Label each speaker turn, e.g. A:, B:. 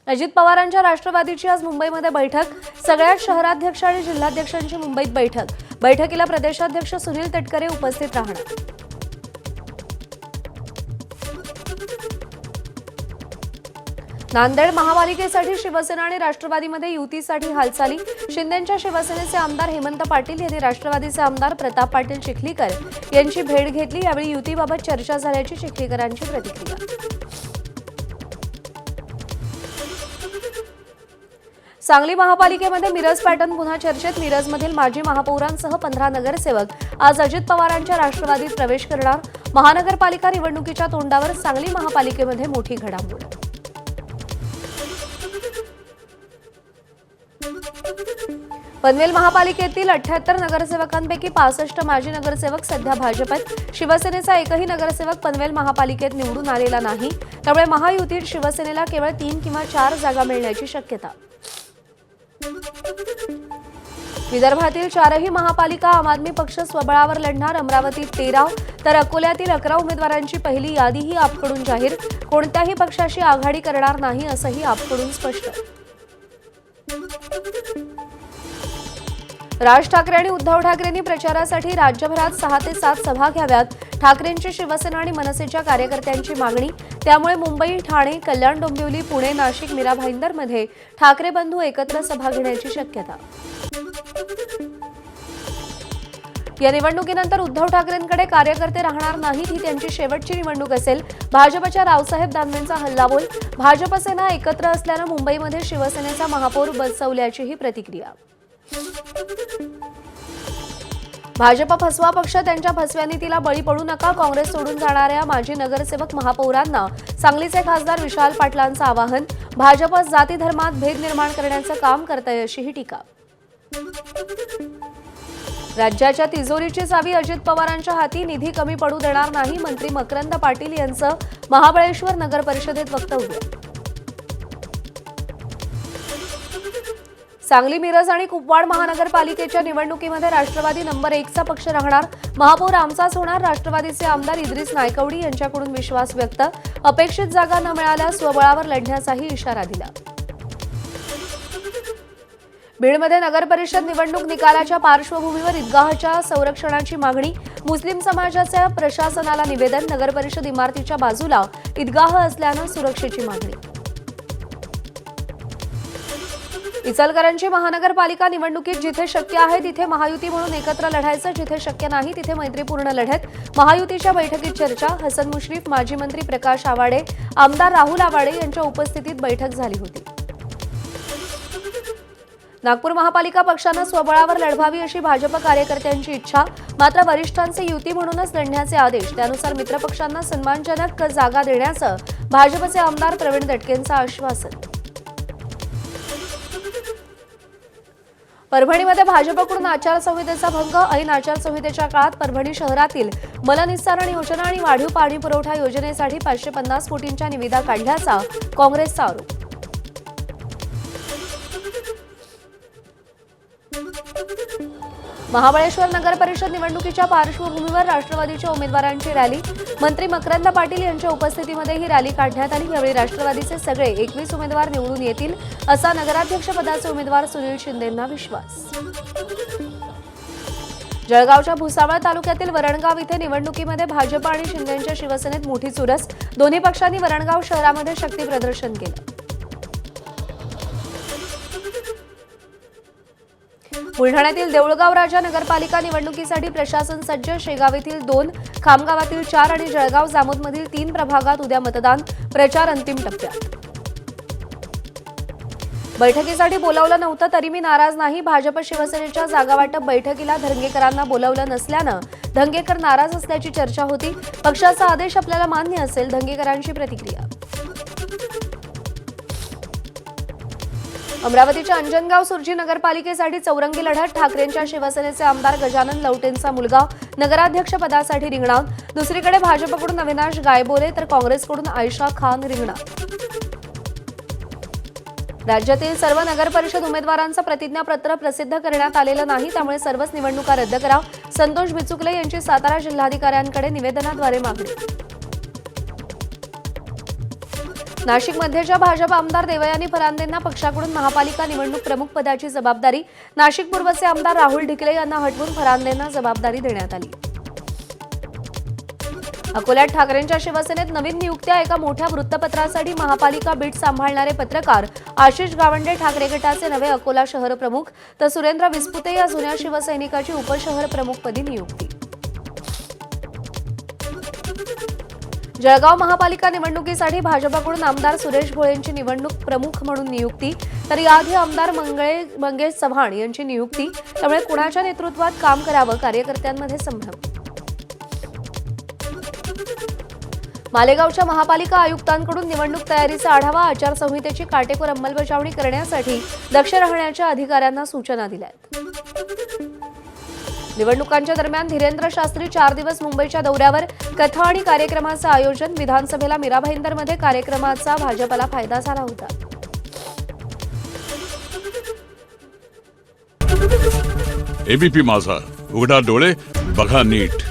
A: अजित पवारांच्या राष्ट्रवादीची आज मुंबईमध्ये बैठक। सगळ्या शहराध्यक्ष आणि जिल्हाध्यक्षांची मुंबईत बैठक। बैठकीला प्रदेशाध्यक्ष सुनील तटकरे उपस्थित राहणार। नांदेड महापालिकेसाठी शिवसेना आणि राष्ट्रवादीमध्ये युतीसाठी हालचाली। शिंदेंच्या शिवसेनेचे आमदार हेमंत पाटील यांनी राष्ट्रवादीचे आमदार प्रताप पाटील चिखलीकर यांची भेट घेतली। यावेळी युतीबाबत चर्चा झाल्याची चिखलीकरांची प्रतिक्रिया। सांगली महापालिकेमध्ये मिरज पॅटर्न पुन्हा चर्चेत। मिरजमधील माजी महापौरांसह 15 नगरसेवक आज अजित पवारांच्या राष्ट्रवादीत प्रवेश करणार। महानगरपालिका निवडणुकीच्या तोंडावर सांगली महापालिकेमध्ये मोठी घडामोड। पनवेल महापालिकेतील 78 नगरसेवकांपैकी 65 माजी नगरसेवक सध्या भाजपात। शिवसेनेचा एकही नगरसेवक पनवेल महापालिकेत निवडून आलेला नाही। त्यामुळे महायुतीत शिवसेनेला केवळ 3 किंवा 4 जागा मिळण्याची शक्यता। विदर्भातील 4ही महापालिका आम आदमी पक्ष स्वबळावर लढणार। अमरावतीत 13 तर अकोल्यातील 11 उमेदवारांची पहिली यादीही आपकडून जाहीर। कोणत्याही पक्षाशी आघाडी करणार नाही असंही आपकडून स्पष्ट। राज ठाकरे आणि उद्धव ठाकरेंनी प्रचारासाठी राज्यभरात 6 ते 7 सभा घ्याव्यात। ठाकरेंची शिवसेना आणि मनसेच्या कार्यकर्त्यांची मागणी। त्यामुळे मुंबई, ठाणे, कल्याण, डोंबिवली, पुणे, नाशिक, मीरा भाईंदरमध्ये ठाकरे बंधू एकत्र सभा घेण्याची शक्यता। या निवडणुकीनंतर उद्धव ठाकरेंकडे कार्यकर्ते राहणार नाहीत। ही त्यांची शेवटची निवडणूक असेल। भाजपच्या रावसाहेब दानवेंचा हल्लाबोल। भाजप सेना एकत्र असल्यानं मुंबईमध्ये शिवसेनेचा महापौर बसवल्याचीही प्रतिक्रिया। भाजप फसवा पक्ष, त्यांच्या फसव्या नीतीला बळी पडू नका। काँग्रेस सोडून जाणाऱ्या माजी नगरसेवक महापौरांना सांगलीचे खासदार विशाल पाटलांचं आवाहन। भाजप जाती धर्मात भेद निर्माण करण्याचं काम करतंय अशीही टीका। राज्याच्या तिजोरीची चावी अजित पवारांच्या हाती, निधी कमी पडू देणार नाही। मंत्री मकरंद पाटील यांचं महाबळेश्वर नगर परिषदेत वक्तव्य। सांगली, मिरज आणि कुपवाड महानगरपालिकेच्या निवडणुकीमध्ये राष्ट्रवादी नंबर 1चा पक्ष राहणार। महापौर आमचाच होणार। राष्ट्रवादीचे आमदार इद्रिस नायकवडी यांच्याकडून विश्वास व्यक्त। अपेक्षित जागा न मिळाल्यास स्वबळावर लढण्याचाही इशारा दिला। बीडमध्ये नगरपरिषद निवडणूक निकालाच्या पार्श्वभूमीवर ईदगाहच्या संरक्षणाची मागणी। मुस्लिम समाजाच्या प्रशासनाला निवेदन। नगरपरिषद इमारतीच्या बाजूला ईदगाह असल्यानं सुरक्षेची मागणी। इचलकरंजी महानगरपालिका निवडणुकीत जिथे शक्य आहे तिथे महायुती म्हणून एकत्र लढायचं, जिथे शक्य नाही तिथे मैत्रीपूर्ण लढत। महायुतीच्या बैठकीत चर्चा। हसन मुश्रीफ, माजी मंत्री प्रकाश आवाडे, आमदार राहुल आवाडे यांच्या उपस्थितीत बैठक झाली होती। नागपूर महापालिका पक्षानं स्वबळावर लढवावी अशी भाजप कार्यकर्त्यांची इच्छा। मात्र वरिष्ठांचे युती म्हणूनच लढण्याचे आदेश। त्यानुसार मित्रपक्षांना सन्मानजनक जागा देण्याचं भाजपचे आमदार प्रवीण दटकेंचं आश्वासन। परभणीमध्ये भाजपकडून आचारसंहितेचा भंग। ऐन आचारसंहितेच्या काळात परभणी शहरातील मलनिस्सारण योजना आणि वाढीव पाणी पुरवठा योजनेसाठी 550 कोटींच्या निविदा काढल्याचा काँग्रेसचा आरोप। महाबळेश्वर नगर परिषद निवडणुकीच्या पार्श्वभूमीवर राष्ट्रवादीच्या उमेदवारांची रॅली। मंत्री मकरंद पाटील यांच्या उपस्थितीमध्ये ही रॅली काढण्यात आली। यावेळी राष्ट्रवादीचे सगळे 21 उमेदवार निवडून येतील असा नगराध्यक्षपदाचे उमेदवार सुनील शिंदेंना विश्वास। जळगावच्या भुसावळ तालुक्यातील वरणगाव इथे निवडणुकीमध्ये भाजप आणि शिंदेंच्या शिवसेनेत मोठी चुरस। दोन्ही पक्षांनी वरणगाव शहरामध्ये शक्ती प्रदर्शन केलं। बुलढाण्यातील देऊळगाव राजा नगरपालिका निवडणुकीसाठी प्रशासन सज्ज। शेगाव येथील 2, खामगावातील 4 आणि जळगाव जामोदमधील 3 प्रभागात उद्या मतदान। प्रचार अंतिम टप्प्यात। बैठकीसाठी बोलावलं नव्हतं तरी मी नाराज नाही। भाजप शिवसेनेच्या जागावाटप बैठकीला धंगेकरांना बोलावलं नसल्यानं धंगेकर नाराज असल्याची चर्चा होती। पक्षाचा आदेश आपल्याला मान्य असेल, धंगेकरांची प्रतिक्रिया। अमरावतीच्या अंजनगाव सुरजी नगरपालिकेसाठी चौरंगी लढत। ठाकरेंच्या शिवसेनेचे आमदार गजानन लवटेंचा मुलगा नगराध्यक्ष पदासाठी रिंगणात। दुसरीकडे भाजपकडून अविनाश गायबोले तर काँग्रेसकडून आयशा खान रिंगणात। राज्यातील सर्व नगरपरिषद उमेदवारांचं प्रतिज्ञापत्र प्रसिद्ध करण्यात आलेलं नाही। त्यामुळे सर्वच निवडणुका रद्द करा। संतोष बिचुकले यांची सातारा जिल्हाधिकाऱ्यांकडे निवेदनाद्वारे मागणी। नाशिकमध्येच्या भाजप आमदार देवयानी फरांदेंना पक्षाकडून महापालिका निवडणूक प्रमुख पदाची जबाबदारी, नाशिक पूर्वचे आमदार राहुल ढिकले यांना हटवून फरांदेंना जबाबदारी देण्यात आली. अकोल्यात ठाकरेंच्या शिवसेनेत नवीन नियुक्त्या. एका मोठ्या वृत्तपत्रासाठी महापालिका बीट सांभाळणारे पत्रकार आशिष गावंडे ठाकरे गटाचे नवे अकोला शहर प्रमुख, तर सुरेंद्र विस्पुते या जुन्या शिवसैनिकाची उपशहर प्रमुखपदी नियुक्ती. जळगाव महापालिका निवडणुकीसाठी भाजपकडून आमदार सुरेश भोळेंची निवडणूक प्रमुख म्हणून नियुक्ती, तर याआधी आमदार मंगेश चव्हाण यांची नियुक्ती. त्यामुळे कुणाच्या नेतृत्वात काम करावं, कार्यकर्त्यांमध्ये संभ्रम. मालेगावच्या महापालिका आयुक्तांकडून निवडणूक तयारीचा आढावा. आचारसंहितेची काटेकोर अंमलबजावणी करण्यासाठी दक्ष राहण्याच्या अधिकाऱ्यांना सूचना दिल्यात. निवडणुकांच्या दरम्यान धीरेंद्र शास्त्री 4 दिवस मुंबईच्या दौऱ्यावर. कथा आणि कार्यक्रमाचं आयोजन. विधानसभेला मीरा भाईंदरमध्ये कार्यक्रमाचा भाजपला फायदा झाला होता.
B: एबीपी माझा, उघडा डोळे बघा नीट.